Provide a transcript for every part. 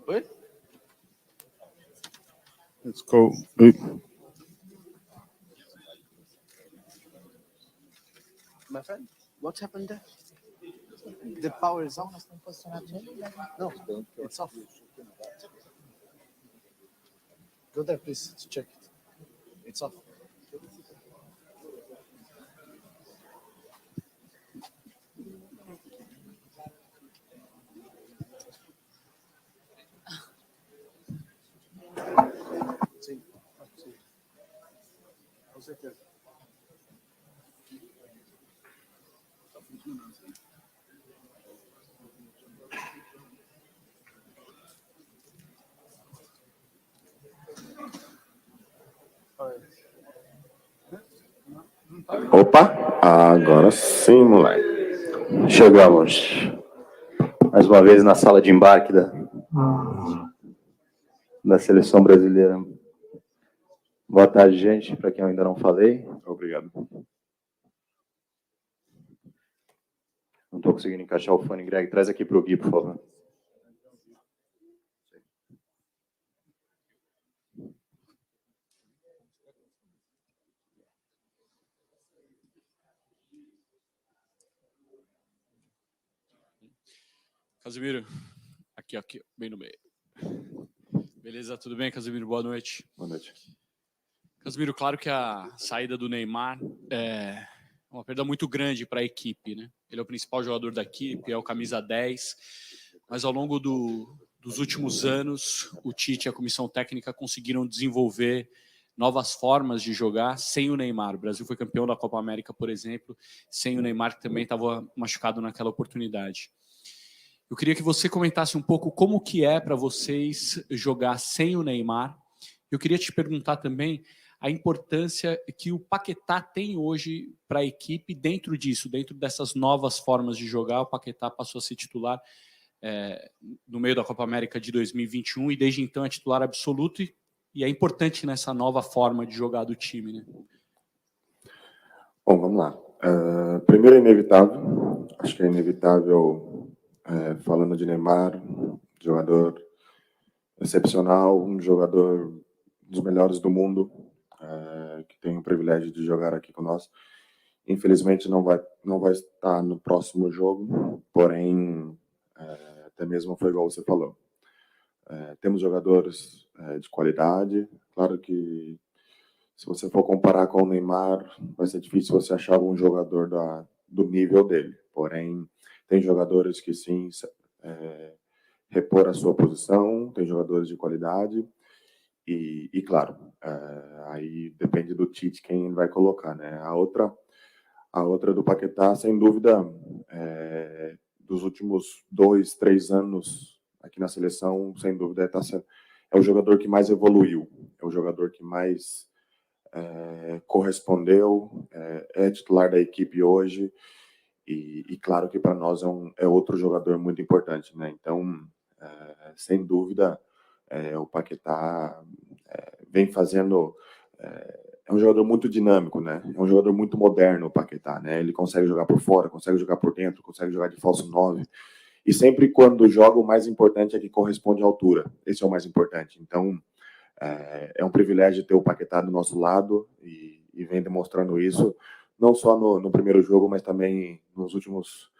Oi? Let's go. My friend, what happened there? The power is on? No, it's off. Go there, please, to check it. It's off. Sim. Sim. Com certeza. Opa, agora sim, moleque. Chegamos. Mais uma vez na sala de embarque da seleção brasileira. Boa tarde, gente. Para quem eu ainda não falei, obrigado. Não estou conseguindo encaixar o fone, Greg. Traz aqui para o Gui, por favor. Casimiro, aqui, bem no meio. Beleza, tudo bem, Casimiro? Boa noite. Boa noite. Casimiro, claro que a saída do Neymar é uma perda muito grande para a equipe, né? Ele é o principal jogador da equipe, é o camisa 10, mas ao longo dos últimos anos, o Tite e a comissão técnica conseguiram desenvolver novas formas de jogar sem o Neymar. O Brasil foi campeão da Copa América, por exemplo, sem o Neymar, que também estava machucado naquela oportunidade. Eu queria que você comentasse um pouco como que é para vocês jogar sem o Neymar. Eu queria te perguntar também a importância que o Paquetá tem hoje para a equipe dentro disso, dentro dessas novas formas de jogar. O Paquetá passou a ser titular no meio da Copa América de 2021 e desde então é titular absoluto e é importante nessa nova forma de jogar do time, né? Bom, vamos lá. Primeiro é inevitável. Acho que é inevitável, falando de Neymar, jogador excepcional, um jogador dos melhores do mundo, que tem o privilégio de jogar aqui conosco. Infelizmente não vai estar no próximo jogo, porém, até mesmo foi igual você falou. Temos jogadores de qualidade. Claro que se você for comparar com o Neymar, vai ser difícil você achar algum jogador do nível dele. Porém, tem jogadores que sim repor a sua posição, tem jogadores de qualidade e claro, aí depende do Tite quem vai colocar, né? A outra do Paquetá, sem dúvida, dos últimos 2, 3 anos aqui na seleção, sem dúvida, é o jogador que mais evoluiu, é o jogador que mais correspondeu, é titular da equipe hoje e claro que para nós é outro jogador muito importante, né? Então, sem dúvida, o Paquetá vem fazendo... É um jogador muito dinâmico, né? É um jogador muito moderno, o Paquetá, né? Ele consegue jogar por fora, consegue jogar por dentro, consegue jogar de falso 9. E sempre quando joga, o mais importante é que corresponde à altura. Esse é o mais importante. Então, é um privilégio ter o Paquetá do nosso lado e vem demonstrando isso, não só no primeiro jogo, mas também nos últimos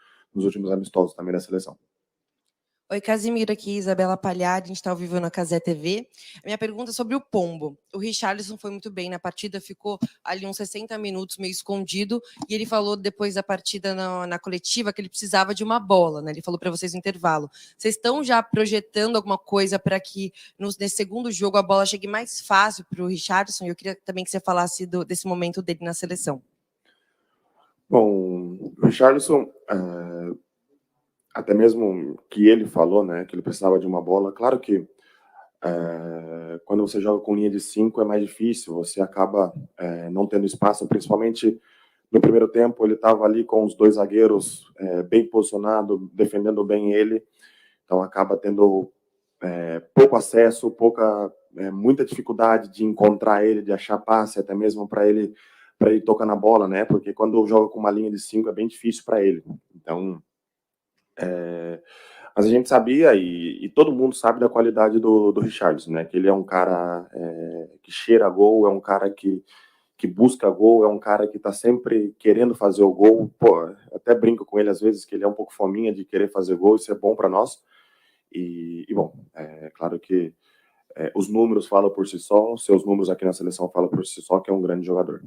amistosos também da seleção. Oi, Casimiro, aqui, Isabela Palhar, a gente está ao vivo na Cazé TV. A minha pergunta é sobre o Pombo. O Richarlison foi muito bem na partida, ficou ali uns 60 minutos meio escondido, e ele falou depois da partida na coletiva que ele precisava de uma bola, né? Ele falou para vocês no intervalo. Vocês estão já projetando alguma coisa para que nesse segundo jogo a bola chegue mais fácil para o Richarlison? Eu queria também que você falasse desse momento dele na seleção. Bom, o Richarlison... até mesmo que ele falou, né, que ele precisava de uma bola. Claro que quando você joga com linha de 5 é mais difícil, você acaba não tendo espaço, principalmente no primeiro tempo ele estava ali com os 2 zagueiros bem posicionados, defendendo bem ele, então acaba tendo pouco acesso, muita dificuldade de encontrar ele, de achar passe, até mesmo para ele tocar na bola, né, porque quando joga com uma linha de 5 é bem difícil para ele. Então, Mas a gente sabia, e todo mundo sabe da qualidade do Richarlison, né? Que ele é um cara que cheira gol, é um cara que busca gol, é um cara que tá sempre querendo fazer o gol. Pô, até brinco com ele às vezes que ele é um pouco fominha de querer fazer gol, isso é bom para nós. E bom, é claro que os números falam por si só, os seus números aqui na seleção falam por si só, que é um grande jogador.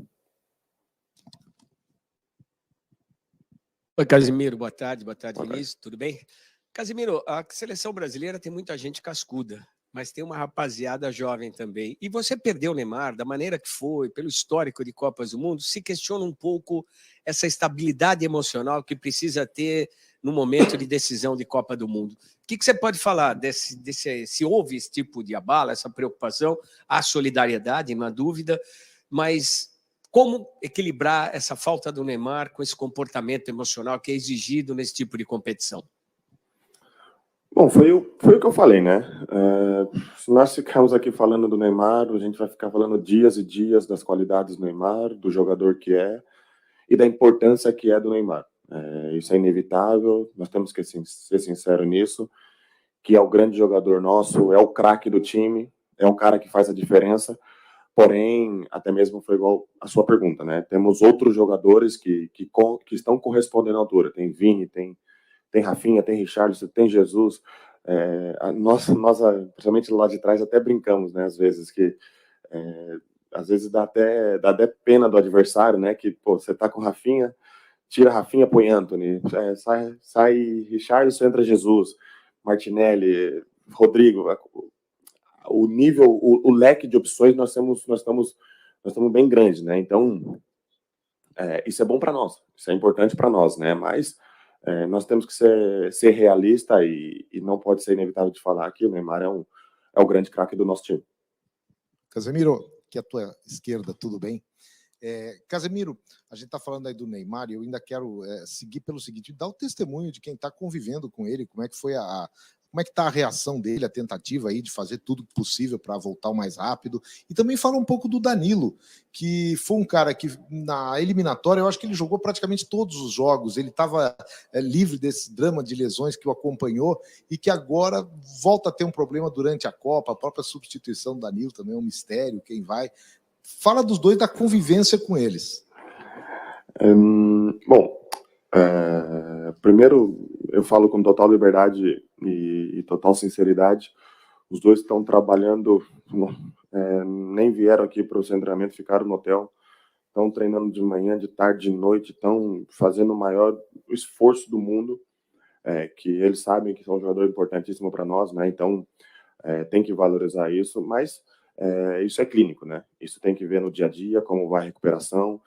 Oi, Casimiro, boa tarde, Boa tarde. Vinícius, tudo bem? Casimiro, a seleção brasileira tem muita gente cascuda, mas tem uma rapaziada jovem também. E você perdeu o Neymar da maneira que foi, pelo histórico de Copas do Mundo, se questiona um pouco essa estabilidade emocional que precisa ter no momento de decisão de Copa do Mundo. O que você pode falar se houve esse tipo de abalo, essa preocupação, a solidariedade, não há dúvida, mas como equilibrar essa falta do Neymar com esse comportamento emocional que é exigido nesse tipo de competição? Bom, foi o que eu falei, né? Se nós ficarmos aqui falando do Neymar, a gente vai ficar falando dias e dias das qualidades do Neymar, do jogador que é e da importância que é do Neymar. Isso é inevitável, nós temos que ser sinceros nisso, que é o grande jogador nosso, é o craque do time, é um cara que faz a diferença. Porém, até mesmo foi igual a sua pergunta, né? Temos outros jogadores que estão correspondendo à altura. Tem Vini, tem Rafinha, tem Richarlison, tem Jesus. Nós, principalmente lá de trás, até brincamos, né? Às vezes às vezes dá até pena do adversário, né? Que pô, você tá com Rafinha, tira Rafinha, põe Antony, sai Richarlison, entra Jesus, Martinelli, Rodrigo. O nível, o leque de opções nós estamos bem grande, né? Então isso é bom para nós, isso é importante para nós, né? Mas nós temos que ser realista e não pode ser inevitável de falar que o Neymar é o grande craque do nosso time. Casemiro, que é a tua esquerda, tudo bem? Casemiro, a gente está falando aí do Neymar e eu ainda quero seguir pelo seguinte, dar o testemunho de quem está convivendo com ele, como é que foi como é que está a reação dele, a tentativa aí de fazer tudo possível para voltar o mais rápido. E também fala um pouco do Danilo, que foi um cara que na eliminatória, eu acho que ele jogou praticamente todos os jogos, ele estava livre desse drama de lesões que o acompanhou e que agora volta a ter um problema durante a Copa, a própria substituição do Danilo também é um mistério, quem vai. Fala dos dois, da convivência com eles. Bom, primeiro eu falo com total liberdade e total sinceridade. Os dois estão trabalhando, nem vieram aqui para o treinamento, ficaram no hotel, estão treinando de manhã, de tarde, de noite, estão fazendo o maior esforço do mundo, que eles sabem que são um jogador importantíssimo para nós, né? Então tem que valorizar isso, mas isso é clínico, né? Isso tem que ver no dia a dia, como vai a recuperação.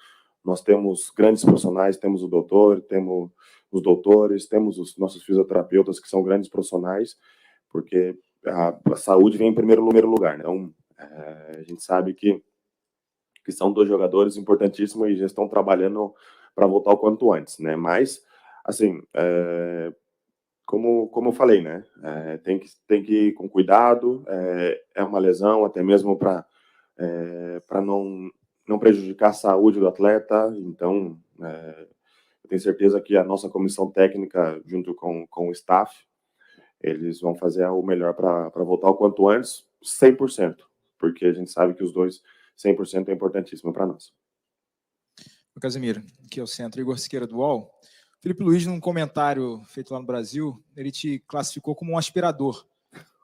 Nós temos grandes profissionais, temos o doutor, temos os doutores, temos os nossos fisioterapeutas, que são grandes profissionais, porque a saúde vem em primeiro lugar, né? Então, a gente sabe que são dois jogadores importantíssimos e já estão trabalhando para voltar o quanto antes, né? Mas, assim, como eu falei, né? Tem que ir com cuidado, é uma lesão, até mesmo para não prejudicar a saúde do atleta. Então, eu tenho certeza que a nossa comissão técnica, junto com o staff, eles vão fazer o melhor para voltar o quanto antes, 100%, porque a gente sabe que os dois, 100% é importantíssimo para nós. Casemiro, aqui é o Centro, Igor Siqueira do UOL. Felipe Luiz, num comentário feito lá no Brasil, ele te classificou como um aspirador.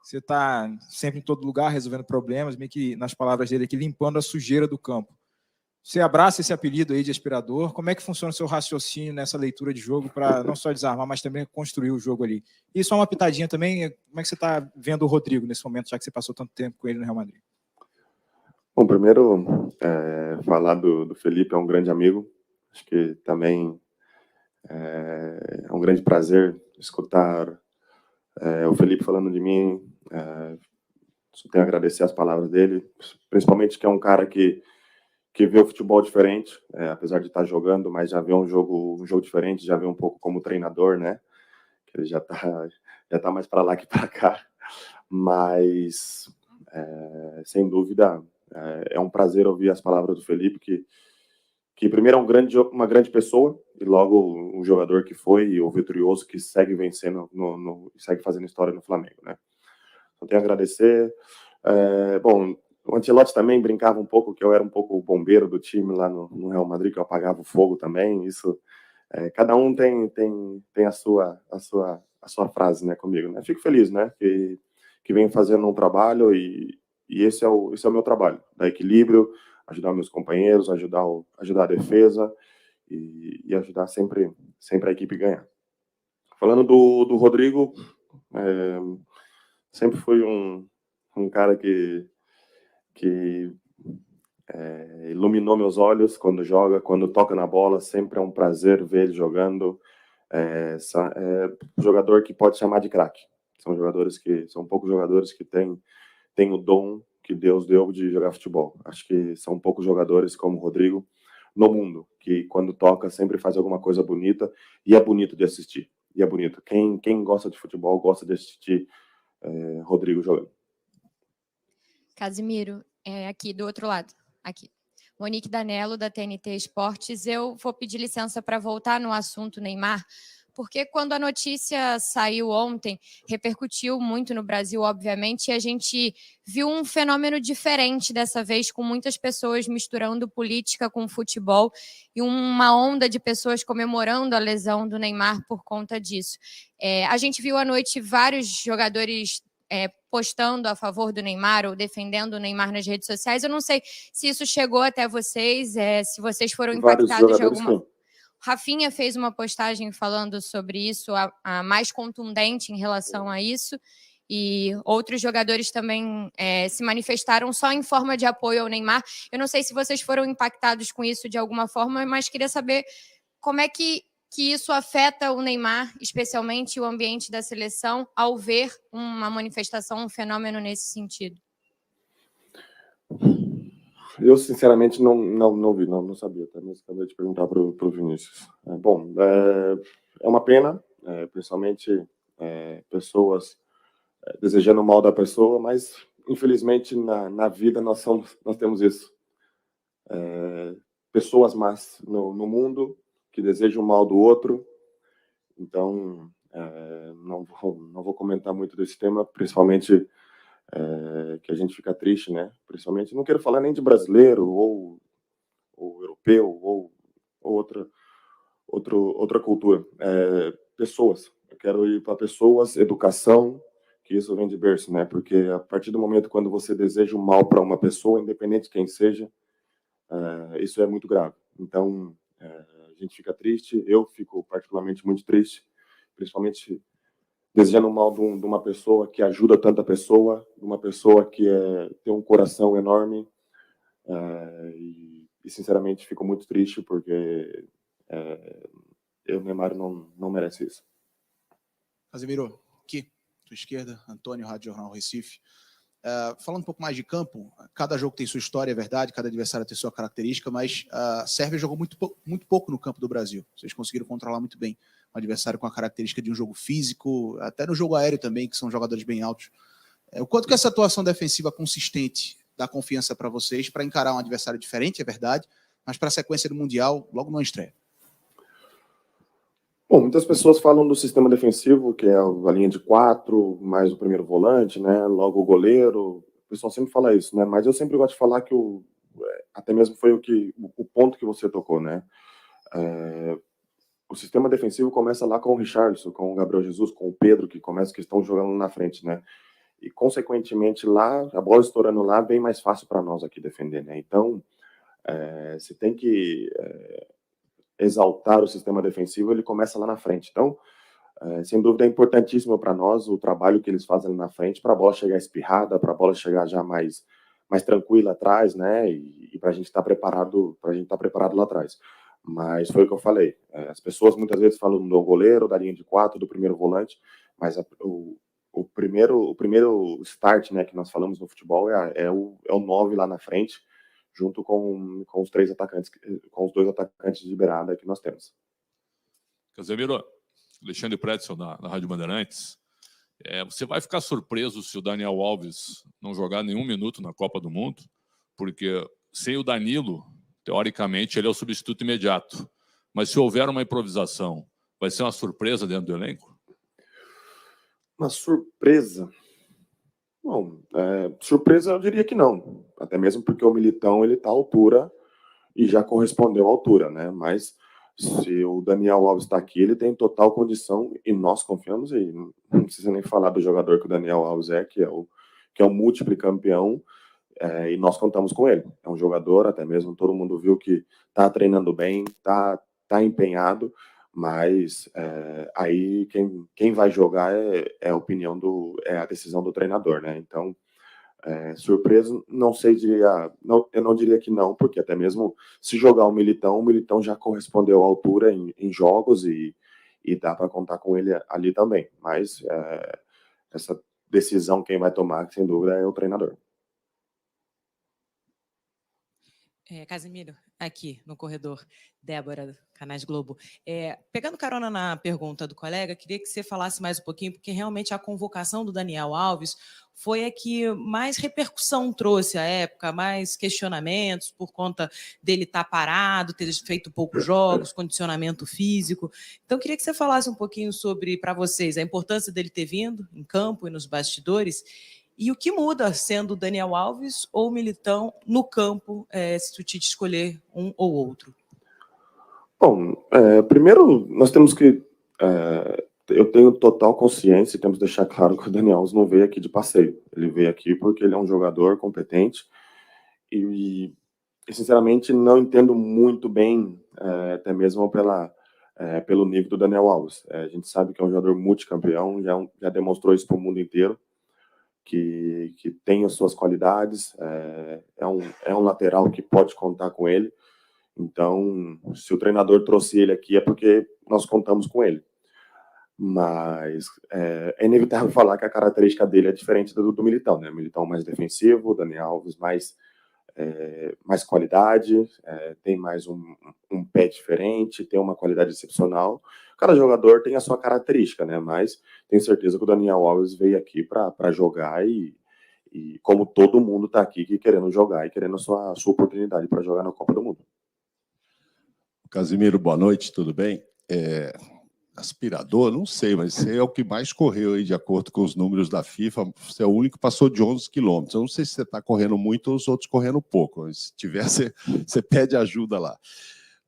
Você está sempre em todo lugar resolvendo problemas, meio que, nas palavras dele aqui, limpando a sujeira do campo. Você abraça esse apelido aí de aspirador? Como é que funciona o seu raciocínio nessa leitura de jogo para não só desarmar, mas também construir o jogo ali? E só uma pitadinha também, como é que você está vendo o Rodrigo nesse momento, já que você passou tanto tempo com ele no Real Madrid? Bom, primeiro, falar do Felipe, é um grande amigo. Acho que também é um grande prazer escutar o Felipe falando de mim. Só tenho a agradecer as palavras dele, principalmente que é um cara que vê o futebol diferente, apesar de estar jogando, mas já vê um jogo diferente, já vê um pouco como treinador, né? Que ele já tá mais para lá que para cá. Mas, sem dúvida, é um prazer ouvir as palavras do Felipe, que primeiro é uma grande pessoa, e logo um jogador que foi o vitorioso que segue vencendo, segue fazendo história no Flamengo, né? Então, tenho a agradecer. Bom, o Ancelotti também brincava um pouco que eu era um pouco o bombeiro do time lá no Real Madrid, que eu apagava o fogo também. Isso, cada um tem a sua frase, né, comigo, né? Fico feliz, né, que venho fazendo um trabalho e esse é o meu trabalho, dar equilíbrio, ajudar meus companheiros, ajudar a defesa e ajudar sempre a equipe a ganhar. Falando do Rodrigo, sempre fui um cara que iluminou meus olhos quando joga, quando toca na bola, sempre é um prazer ver ele jogando. Jogador que pode chamar de craque. São poucos jogadores que têm o dom que Deus deu de jogar futebol. Acho que são poucos jogadores como o Rodrigo no mundo, que quando toca sempre faz alguma coisa bonita, e é bonito de assistir. E é bonito. Quem gosta de futebol gosta de assistir Rodrigo jogando. Casimiro, aqui do outro lado, aqui. Monique Danello, da TNT Esportes. Eu vou pedir licença para voltar no assunto Neymar, porque quando a notícia saiu ontem, repercutiu muito no Brasil, obviamente, e a gente viu um fenômeno diferente dessa vez, com muitas pessoas misturando política com futebol e uma onda de pessoas comemorando a lesão do Neymar por conta disso. A gente viu à noite vários jogadores postando a favor do Neymar ou defendendo o Neymar nas redes sociais. Eu não sei se isso chegou até vocês, se vocês foram impactados de alguma... Rafinha fez uma postagem falando sobre isso, a mais contundente em relação a isso, e outros jogadores também se manifestaram só em forma de apoio ao Neymar. Eu não sei se vocês foram impactados com isso de alguma forma, mas queria saber como é que isso afeta o Neymar, especialmente o ambiente da seleção, ao ver uma manifestação, um fenômeno nesse sentido. Eu, sinceramente, não vi, não sabia. Até mesmo acabei de perguntar para o Vinícius. Bom, é uma pena, principalmente pessoas desejando o mal da pessoa, mas, infelizmente, na vida nós temos isso. Pessoas más no mundo que desejam o mal do outro. Então, não vou comentar muito desse tema, principalmente que a gente fica triste, né? Principalmente, não quero falar nem de brasileiro ou europeu ou outra cultura. Pessoas. Eu quero ir para pessoas, educação, que isso vem de berço, né? Porque a partir do momento quando você deseja o mal para uma pessoa, independente de quem seja, isso é muito grave. Então, a gente fica triste, eu fico particularmente muito triste, principalmente desejando o mal de uma pessoa que ajuda tanta pessoa, de uma pessoa que tem um coração enorme, e sinceramente fico muito triste porque o Neymar não merece isso. Casimiro, aqui, tua esquerda, Antônio, Rádio Jornal Recife. Falando um pouco mais de campo, cada jogo tem sua história, é verdade, cada adversário tem sua característica, mas a Sérvia jogou muito pouco no campo do Brasil. Vocês conseguiram controlar muito bem um adversário com a característica de um jogo físico, até no jogo aéreo também, que são jogadores bem altos. O quanto que essa atuação defensiva consistente dá confiança para vocês para encarar um adversário diferente, é verdade, mas para a sequência do Mundial, logo na estreia? Bom, muitas pessoas falam do sistema defensivo, que é a linha de 4, mais o primeiro volante, né? Logo o goleiro. O pessoal sempre fala isso, né? Mas eu sempre gosto de falar que até mesmo foi o ponto que você tocou, né? O sistema defensivo começa lá com o Richarlison, com o Gabriel Jesus, com o Pedro, que estão jogando na frente, né? E, consequentemente, lá, a bola estourando lá, bem mais fácil para nós aqui defender, né? Então, você tem que exaltar o sistema defensivo, ele começa lá na frente. Então, sem dúvida, é importantíssimo para nós o trabalho que eles fazem ali na frente, para a bola chegar espirrada, para a bola chegar já mais tranquila atrás, né? E para a gente estar preparado, lá atrás. Mas foi o que eu falei. As pessoas muitas vezes falam do goleiro, da linha de 4, do primeiro volante, mas o primeiro start, né, que nós falamos no futebol é o 9 lá na frente, junto com os 3 atacantes, com os 2 atacantes de beirada que nós temos. Casemiro, Alexandre Pretzel na Rádio Bandeirantes. Você vai ficar surpreso se o Daniel Alves não jogar nenhum minuto na Copa do Mundo, porque sem o Danilo, teoricamente, ele é o substituto imediato. Mas se houver uma improvisação, vai ser uma surpresa dentro do elenco? Uma surpresa? Bom, surpresa eu diria que não. Até mesmo porque o Militão ele está à altura e já correspondeu à altura, né? Mas se o Daniel Alves está aqui, ele tem total condição e nós confiamos, e não precisa nem falar do jogador que o Daniel Alves que é o múltiplo campeão, e nós contamos com ele. É um jogador, até mesmo todo mundo viu que está treinando bem, está empenhado, mas aí quem vai jogar é a opinião é a decisão do treinador, né? Então, surpresa, não sei, eu não diria que não, porque até mesmo se jogar o Militão já correspondeu à altura em jogos e dá para contar com ele ali também. Mas essa decisão quem vai tomar, sem dúvida, é o treinador. Casimiro, aqui no corredor, Débora, Canais Globo. Pegando carona na pergunta do colega, queria que você falasse mais um pouquinho, porque realmente a convocação do Daniel Alves foi a que mais repercussão trouxe à época, mais questionamentos por conta dele estar parado, ter feito poucos jogos, condicionamento físico. Então, queria que você falasse um pouquinho sobre, para vocês, a importância dele ter vindo em campo e nos bastidores, e o que muda sendo o Daniel Alves ou o Militão no campo, se o Tite escolher um ou outro? Bom, primeiro nós temos que... eu tenho total consciência e temos que deixar claro que o Daniel Alves não veio aqui de passeio. Ele veio aqui porque ele é um jogador competente e sinceramente, não entendo muito bem, até mesmo pelo nível do Daniel Alves. A gente sabe que é um jogador multicampeão, já demonstrou isso para o mundo inteiro, que tem as suas qualidades, é um lateral que pode contar com ele. Então, se o treinador trouxe ele aqui é porque nós contamos com ele. Mas é inevitável falar que a característica dele é diferente do Militão, né? O Militão mais defensivo, o Daniel Alves mais qualidade, tem mais um pé diferente, tem uma qualidade excepcional. Cada jogador tem a sua característica, né? Mas tenho certeza que o Daniel Alves veio aqui para jogar e como todo mundo está aqui querendo jogar e querendo a sua oportunidade para jogar na Copa do Mundo. Casimiro, boa noite, tudo bem? Aspirador, não sei, mas você é o que mais correu aí, de acordo com os números da FIFA. Você é o único que passou de 11 quilômetros. Eu não sei se você está correndo muito ou os outros correndo pouco. Se tiver, você pede ajuda lá.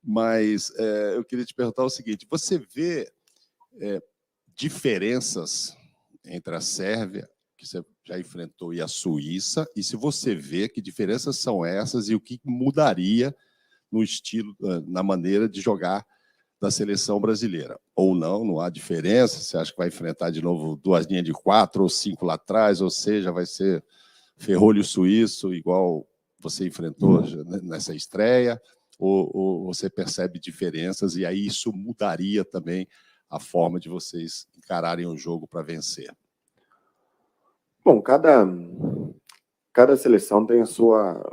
Mas eu queria te perguntar o seguinte: você vê diferenças entre a Sérvia, que você já enfrentou, e a Suíça? E se você vê que diferenças são essas e o que mudaria no estilo, na maneira de jogar da seleção brasileira? Ou não há diferença? Você acha que vai enfrentar de novo 2 linhas de 4 ou 5 lá atrás, ou seja, vai ser ferrolho suíço, igual você enfrentou nessa estreia? Ou você percebe diferenças e aí isso mudaria também a forma de vocês encararem o jogo para vencer? Bom, cada seleção tem a sua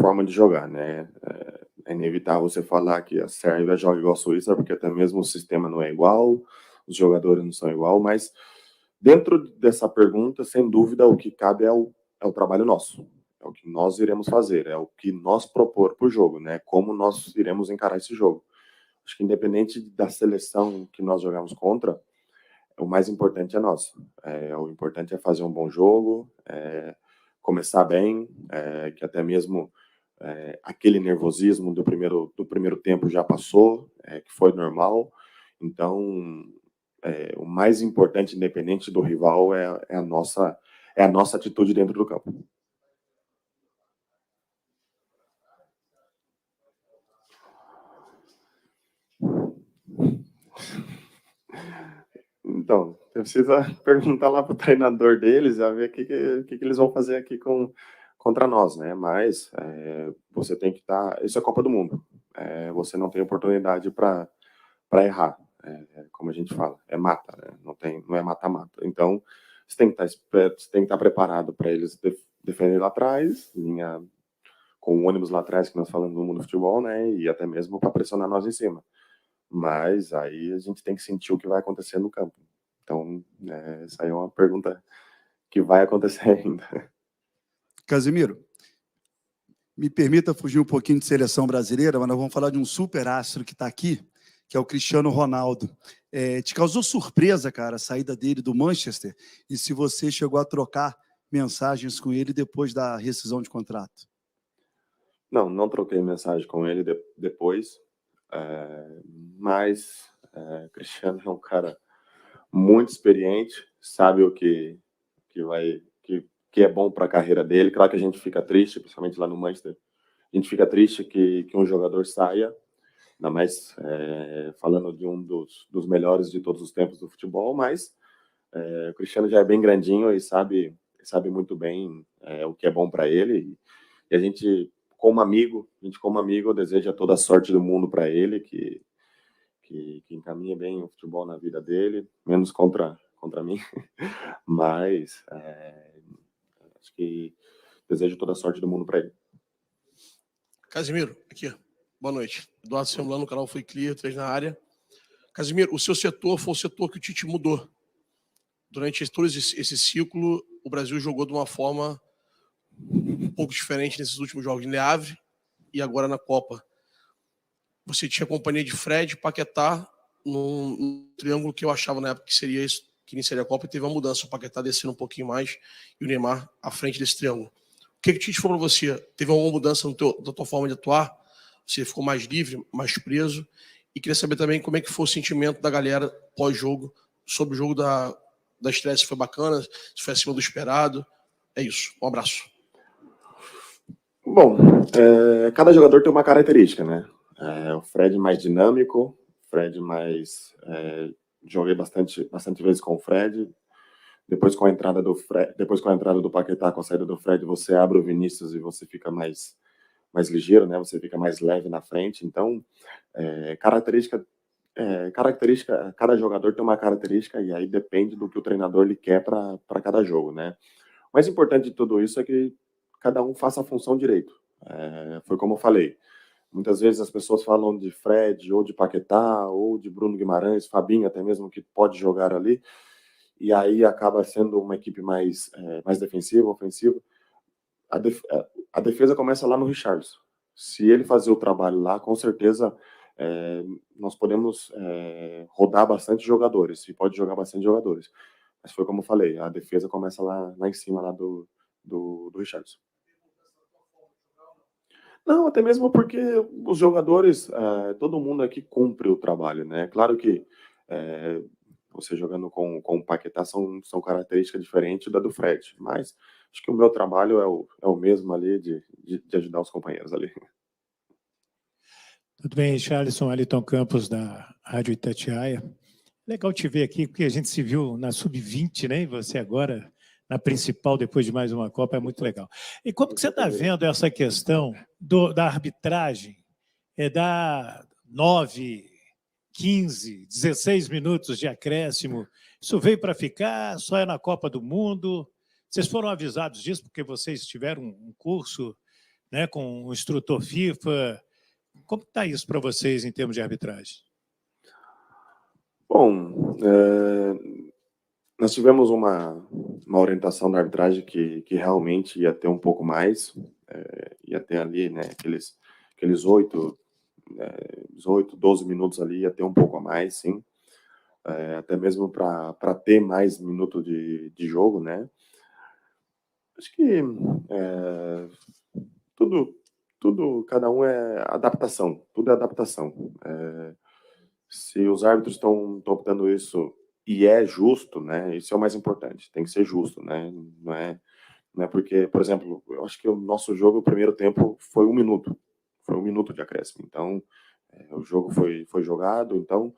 forma de jogar, né? É inevitável você falar que a Sérvia joga igual a Suíça, porque até mesmo o sistema não é igual, os jogadores não são igual, mas dentro dessa pergunta, sem dúvida, o que cabe é o trabalho nosso. É o que nós iremos fazer, é o que nós propor para o jogo, né? Como nós iremos encarar esse jogo. Acho que independente da seleção que nós jogamos contra, o mais importante é nós. O importante é fazer um bom jogo, começar bem, que até mesmo aquele nervosismo do primeiro tempo já passou, que foi normal. Então, o mais importante, independente do rival, é a nossa atitude dentro do campo. Então, você precisa perguntar lá para o treinador deles, a ver o que eles vão fazer aqui contra nós, né? Mas você tem que estar... Isso é Copa do Mundo. Você não tem oportunidade para errar. Como a gente fala, é mata, né? Não é mata-mata. Então, você tem que estar preparado para eles defender lá atrás, com o ônibus lá atrás, que nós falamos no mundo do futebol, né? E até mesmo para pressionar nós em cima. Mas aí a gente tem que sentir o que vai acontecer no campo. Então, essa aí é uma pergunta que vai acontecer ainda. Casimiro, Me permita fugir um pouquinho de seleção brasileira, mas nós vamos falar de um super astro que está aqui, que é o Cristiano Ronaldo. Te causou surpresa, cara, a saída dele do Manchester? E se você chegou a trocar mensagens com ele depois da rescisão de contrato? Não troquei mensagem com ele depois, mas Cristiano é um cara muito experiente, sabe o que é bom para a carreira dele. Claro que a gente fica triste, principalmente lá no Manchester, a gente fica triste que um jogador saia, ainda mais falando de um dos melhores de todos os tempos do futebol, mas o Cristiano já é bem grandinho e sabe muito bem o que é bom para ele, e a gente como amigo deseja toda a sorte do mundo para ele, que encaminhe bem o futebol na vida dele, menos contra mim, mas acho que desejo toda a sorte do mundo para ele. Casimiro, aqui, boa noite. Eduardo Semblano, no canal Foi Clear, 3 na área. Casimiro, o seu setor foi o setor que o Tite mudou. Durante todo esse ciclo, o Brasil jogou de uma forma um pouco diferente nesses últimos jogos em Le Havre e agora na Copa. Você tinha companhia de Fred e Paquetá num triângulo que eu achava na época que seria isso, que iniciaria a Copa, e teve uma mudança, o Paquetá descendo um pouquinho mais e o Neymar à frente desse triângulo. O que o Tite falou para você? Teve alguma mudança da tua forma de atuar? Você ficou mais livre, mais preso? E queria saber também como é que foi o sentimento da galera pós-jogo, sobre o jogo da estreia, se foi bacana, se foi acima do esperado. É isso. Um abraço. Bom, cada jogador tem uma característica, né? O Fred mais dinâmico, Fred mais... joguei bastante vezes com o Fred. Depois com a entrada do Paquetá, com a saída do Fred, você abre o Vinícius e você fica mais ligeiro, né? Você fica mais leve na frente. Então, característica, cada jogador tem uma característica e aí depende do que o treinador lhe quer para cada jogo, né? O mais importante de tudo isso é que cada um faça a função direito. Foi como eu falei. Muitas vezes as pessoas falam de Fred, ou de Paquetá, ou de Bruno Guimarães, Fabinho até mesmo, que pode jogar ali, e aí acaba sendo uma equipe mais defensiva, ofensiva. A defesa começa lá no Richarlison. Se ele fazer o trabalho lá, com certeza nós podemos rodar bastante jogadores, e pode jogar bastante jogadores. Mas foi como eu falei, a defesa começa lá em cima lá do Richarlison. Não, até mesmo porque os jogadores, todo mundo aqui cumpre o trabalho, né? Claro que você jogando com o Paquetá são características diferentes da do Fred, mas acho que o meu trabalho é o mesmo ali de ajudar os companheiros ali. Tudo bem, Charleson, Aliton Campos, da Rádio Itatiaia. Legal te ver aqui, porque a gente se viu na Sub-20, né? E você agora na principal, depois de mais uma Copa, é muito legal. E como que você está vendo essa questão da arbitragem? Dar 9, 15, 16 minutos de acréscimo. Isso veio para ficar, só é na Copa do Mundo. Vocês foram avisados disso porque vocês tiveram um curso, né, com o instrutor FIFA. Como está isso para vocês em termos de arbitragem? Bom, nós tivemos uma orientação da arbitragem que realmente ia ter um pouco mais, ia ter ali, né, aqueles 8, 12 minutos ali, ia ter um pouco a mais, sim, até mesmo para ter mais minutos de jogo, né. Acho que tudo, cada um é adaptação, tudo é adaptação. Se os árbitros estão optando isso e é justo, né? Isso é o mais importante. Tem que ser justo, né? Não é porque, por exemplo, eu acho que o nosso jogo, o primeiro tempo, foi 1 minuto. Foi 1 minuto de acréscimo. Então, o jogo foi jogado. Então,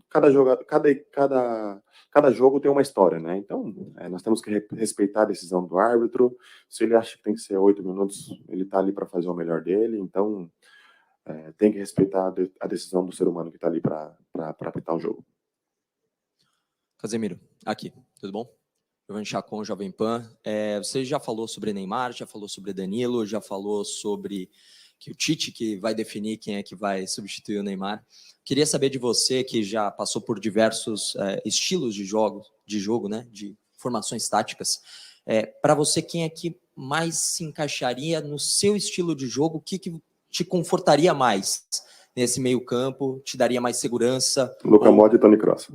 cada jogo tem uma história, né? Então, nós temos que respeitar a decisão do árbitro. Se ele acha que tem que ser 8 minutos, ele está ali para fazer o melhor dele. Então, tem que respeitar a decisão do ser humano que está ali para apitar o jogo. Casemiro, aqui, tudo bom? Giovanni Chacon, Jovem Pan. Você já falou sobre Neymar, já falou sobre Danilo, já falou sobre que o Tite que vai definir quem é que vai substituir o Neymar. Queria saber de você, que já passou por diversos estilos de jogo, né, de formações táticas. Para você, quem é que mais se encaixaria no seu estilo de jogo? O que te confortaria mais nesse meio campo? Te daria mais segurança? Luka Modric e Toni Kroos.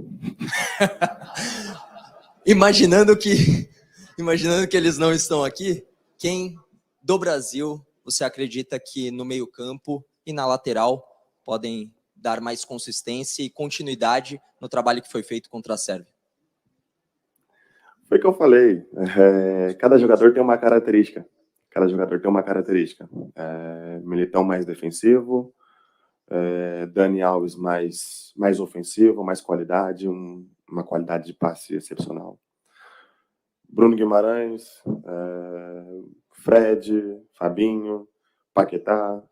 Imaginando que eles não estão aqui, quem do Brasil você acredita que no meio campo e na lateral podem dar mais consistência e continuidade no trabalho que foi feito contra a Sérvia? Foi o que eu falei. Cada jogador tem uma característica. Militão mais defensivo, Dani Alves mais ofensivo, mais qualidade, uma qualidade de passe excepcional. Bruno Guimarães, Fred, Fabinho, Paquetá.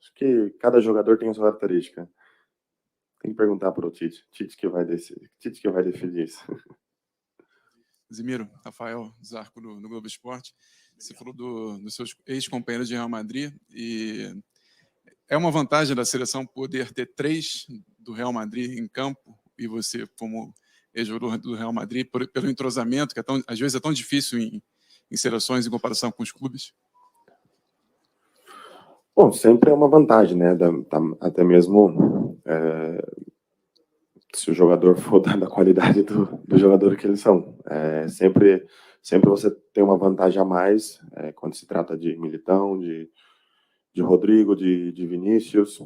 Acho que cada jogador tem a sua característica. Tem que perguntar para o Tite. Tite que vai definir isso. Casimiro, Rafael Zarco no Globo Esporte. Você falou dos seus ex-companheiros de Real Madrid e é uma vantagem da seleção poder ter 3 do Real Madrid em campo e você, como ex-jogador do Real Madrid, pelo entrosamento, que às vezes é tão difícil em seleções em comparação com os clubes? Bom, sempre é uma vantagem, né? Até mesmo se o jogador for da qualidade do jogador que eles são. Sempre você tem uma vantagem a mais quando se trata de Militão, de Rodrigo, de Vinícius,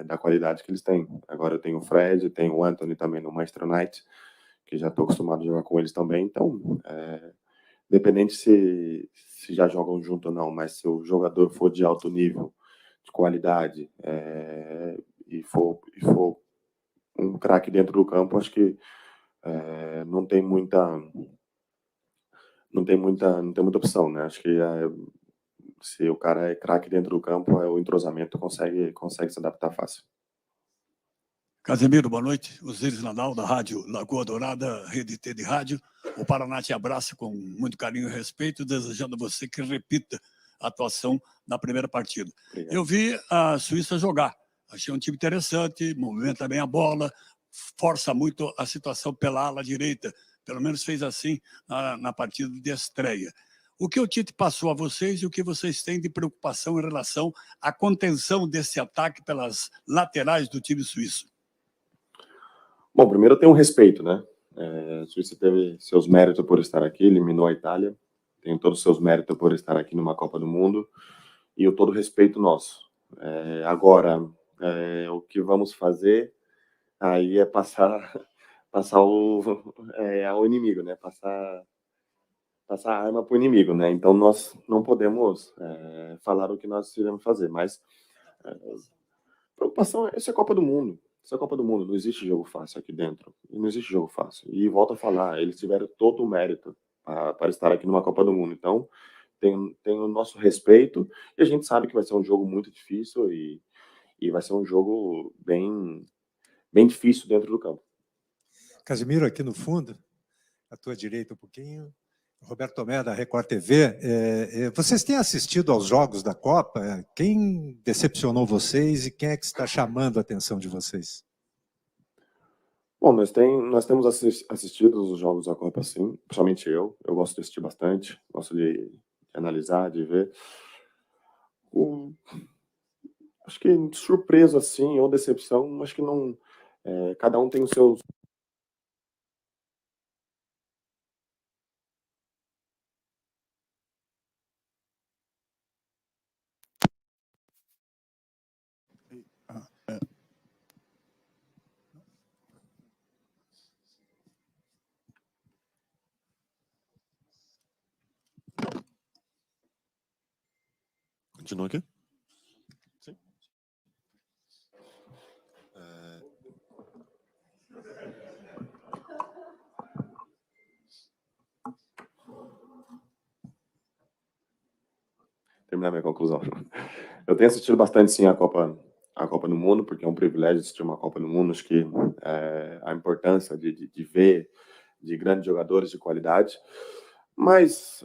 da qualidade que eles têm. Agora eu tenho o Fred, tenho o Antony também no Manchester United, que já estou acostumado a jogar com eles também. Então, independente se já jogam junto ou não, mas se o jogador for de alto nível, de qualidade, e for um craque dentro do campo, acho que não tem muita opção, né? Acho que se o cara é craque dentro do campo, o entrosamento consegue se adaptar fácil. Casemiro, boa noite. Osiris Nadal, da Rádio Lagoa Dourada, Rede T de Rádio. O Paraná te abraça com muito carinho e respeito, desejando a você que repita a atuação na primeira partida. Obrigado. Eu vi a Suíça jogar. Achei um time interessante, movimenta bem a bola, força muito a situação pela ala direita. Pelo menos fez assim na partida de estreia. O que o Tite passou a vocês e o que vocês têm de preocupação em relação à contenção desse ataque pelas laterais do time suíço? Bom, primeiro eu tenho um respeito, né? A Suíça teve seus méritos por estar aqui, eliminou a Itália. Tem todos os seus méritos por estar aqui numa Copa do Mundo. E o todo respeito nosso. Agora, o que vamos fazer aí é passar ao inimigo, né? Passar a arma para o inimigo, né? Então nós não podemos falar o que nós iremos fazer, mas preocupação, essa é a Copa do Mundo. Essa é a Copa do Mundo, não existe jogo fácil aqui dentro. Não existe jogo fácil. E volto a falar, eles tiveram todo o mérito para estar aqui numa Copa do Mundo. Então tem o nosso respeito e a gente sabe que vai ser um jogo muito difícil e vai ser um jogo bem difícil dentro do campo. Casimiro, aqui no fundo, à tua direita um pouquinho, Roberto Tomé, da Record TV. Vocês têm assistido aos jogos da Copa? Quem decepcionou vocês e quem é que está chamando a atenção de vocês? Bom, nós temos assistido os jogos da Copa, sim, principalmente eu. Eu gosto de assistir bastante, gosto de analisar, de ver. Acho que surpresa, assim, ou decepção, acho que não... cada um tem os seus... Continua aqui? Sim. Terminar minha conclusão. Eu tenho assistido bastante, sim, a Copa do Mundo, porque é um privilégio assistir uma Copa do Mundo. Acho que a importância de ver de grandes jogadores de qualidade. Mas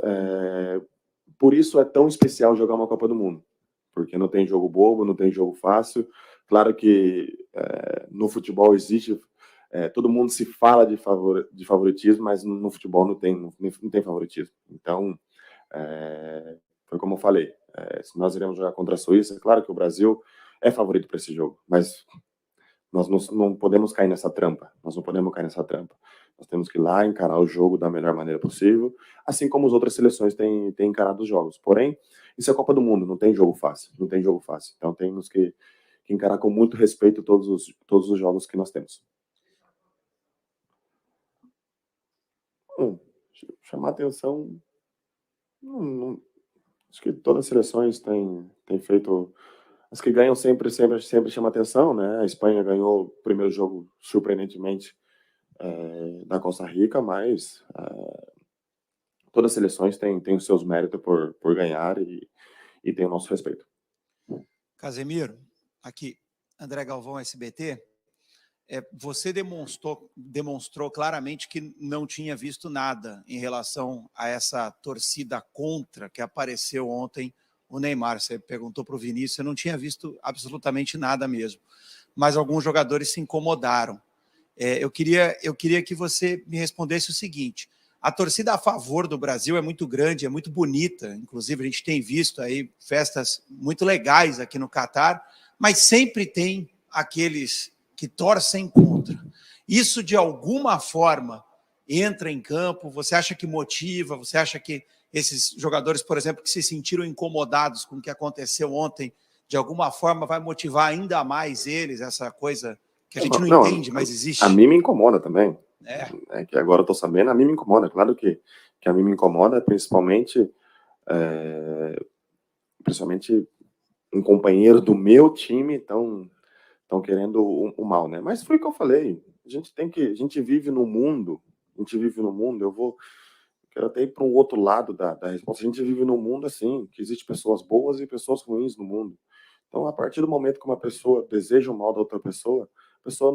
por isso é tão especial jogar uma Copa do Mundo, porque não tem jogo bobo, não tem jogo fácil. Claro que no futebol existe, todo mundo se fala de favoritismo, mas no futebol não tem favoritismo. Então, Foi como eu falei, se nós iremos jogar contra a Suíça, claro que o Brasil é favorito para esse jogo, mas nós não podemos cair nessa trampa. Nós não podemos cair nessa trampa. Nós temos que ir lá encarar o jogo da melhor maneira possível, assim como as outras seleções têm encarado os jogos. Porém, isso é Copa do Mundo, não tem jogo fácil, não tem jogo fácil. Então temos que encarar com muito respeito todos os jogos que nós temos. Chamar atenção, acho que todas as seleções têm feito. As que ganham sempre chama atenção, né? A Espanha ganhou o primeiro jogo surpreendentemente da Costa Rica, mas todas as seleções têm os seus méritos por ganhar e têm o nosso respeito. Casemiro, aqui, André Galvão, SBT. Você demonstrou claramente que não tinha visto nada em relação a essa torcida contra que apareceu ontem o Neymar. Você perguntou para o Vinícius, eu não tinha visto absolutamente nada mesmo, mas alguns jogadores se incomodaram. Eu queria que você me respondesse o seguinte: a torcida a favor do Brasil é muito grande, é muito bonita, inclusive a gente tem visto aí festas muito legais aqui no Catar, mas sempre tem aqueles que torcem contra. Isso, de alguma forma, entra em campo? Você acha que motiva? Você acha que esses jogadores, por exemplo, que se sentiram incomodados com o que aconteceu ontem, de alguma forma vai motivar ainda mais eles, essa coisa que a gente não entende, mas existe? A mim me incomoda também. Que agora eu estou sabendo, a mim me incomoda. Claro que a mim me incomoda, principalmente um companheiro do meu time estão querendo o mal, né? Mas foi o que eu falei. A gente vive no mundo. Quero até ir para um outro lado da resposta. A gente vive num mundo assim, que existe pessoas boas e pessoas ruins no mundo. Então, a partir do momento que uma pessoa deseja o mal da outra pessoa, a pessoa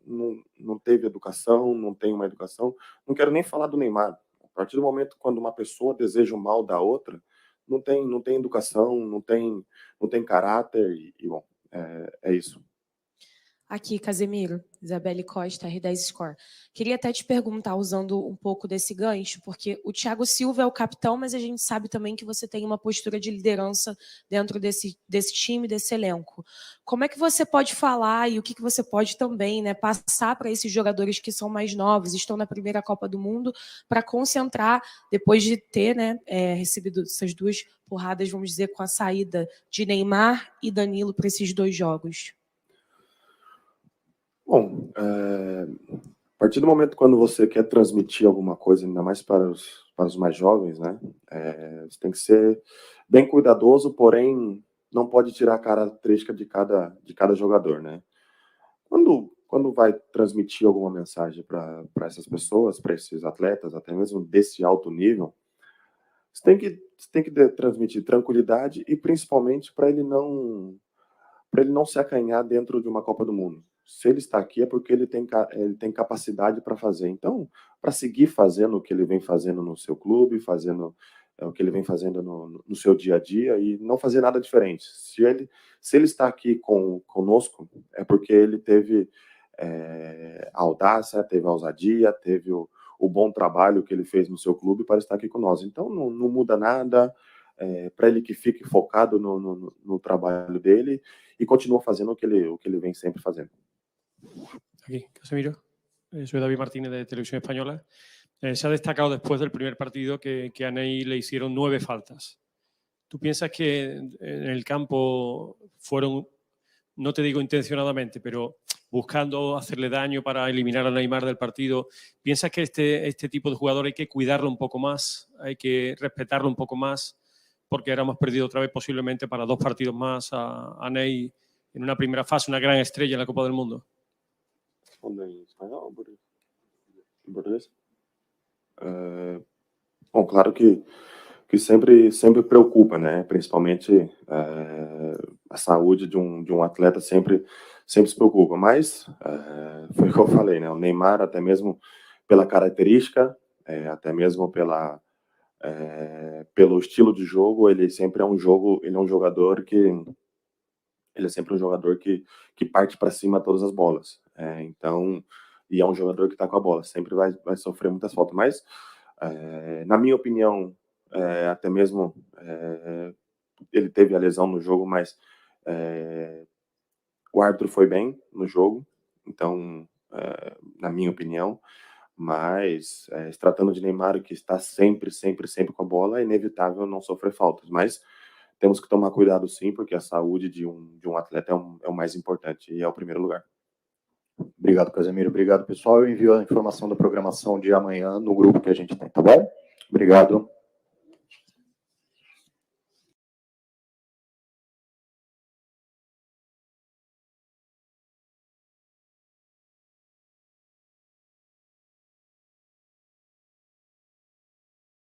não teve educação, não tem uma educação. Não quero nem falar do Neymar. A partir do momento quando uma pessoa deseja o mal da outra, não tem educação, não tem caráter e bom, é isso. Aqui, Casemiro, Isabelle Costa, R10 Score. Queria até te perguntar, usando um pouco desse gancho, porque o Thiago Silva é o capitão, mas a gente sabe também que você tem uma postura de liderança dentro desse time, desse elenco. Como é que você pode falar e o que você pode também, né, passar para esses jogadores que são mais novos, estão na primeira Copa do Mundo, para concentrar, depois de ter, né, recebido essas duas porradas, vamos dizer, com a saída de Neymar e Danilo para esses dois jogos? Bom, a partir do momento quando você quer transmitir alguma coisa, ainda mais para os mais jovens, né? Você tem que ser bem cuidadoso, porém não pode tirar a característica de cada jogador, né? Quando vai transmitir alguma mensagem para essas pessoas, para esses atletas, até mesmo desse alto nível, você tem que transmitir tranquilidade e principalmente para ele não se acanhar dentro de uma Copa do Mundo. Se ele está aqui é porque ele tem capacidade para fazer. Então, para seguir fazendo o que ele vem fazendo no seu clube, fazendo o que ele vem fazendo no seu dia a dia e não fazer nada diferente. Se ele está aqui conosco, é porque ele teve a audácia, teve a ousadia, teve o bom trabalho que ele fez no seu clube para estar aqui conosco. Então, não muda nada. Para ele que fique focado no trabalho dele e continua fazendo o que ele vem sempre fazendo. Aquí, Casemiro. Soy David Martínez de Televisión Española. Se ha destacado después del primer partido que a Ney le hicieron 9 faltas. ¿Tú piensas que en el campo fueron, no te digo intencionadamente, pero buscando hacerle daño para eliminar a Neymar del partido? ¿Piensas que este tipo de jugador hay que cuidarlo un poco más, hay que respetarlo un poco más? Porque ahora hemos perdido otra vez posiblemente para 2 partidos más a Ney en una primera fase, una gran estrella en la Copa del Mundo. Em espanhol ou em português? Bom, claro que sempre preocupa, né? Principalmente a saúde de um atleta sempre se preocupa. Mas foi o que eu falei, né? O Neymar, até mesmo pela característica, até mesmo pelo estilo de jogo, ele sempre é um jogador que parte para cima todas as bolas. Então, e é um jogador que está com a bola, sempre vai sofrer muitas faltas. Mas, na minha opinião, até mesmo ele teve a lesão no jogo, mas o árbitro foi bem no jogo, então, na minha opinião, mas se tratando de Neymar, que está sempre com a bola, é inevitável não sofrer faltas, mas temos que tomar cuidado sim, porque a saúde de um atleta é o mais importante e é o primeiro lugar. Obrigado, Casemiro. Obrigado, pessoal. Eu envio a informação da programação de amanhã no grupo que a gente tem, tá bom? Obrigado.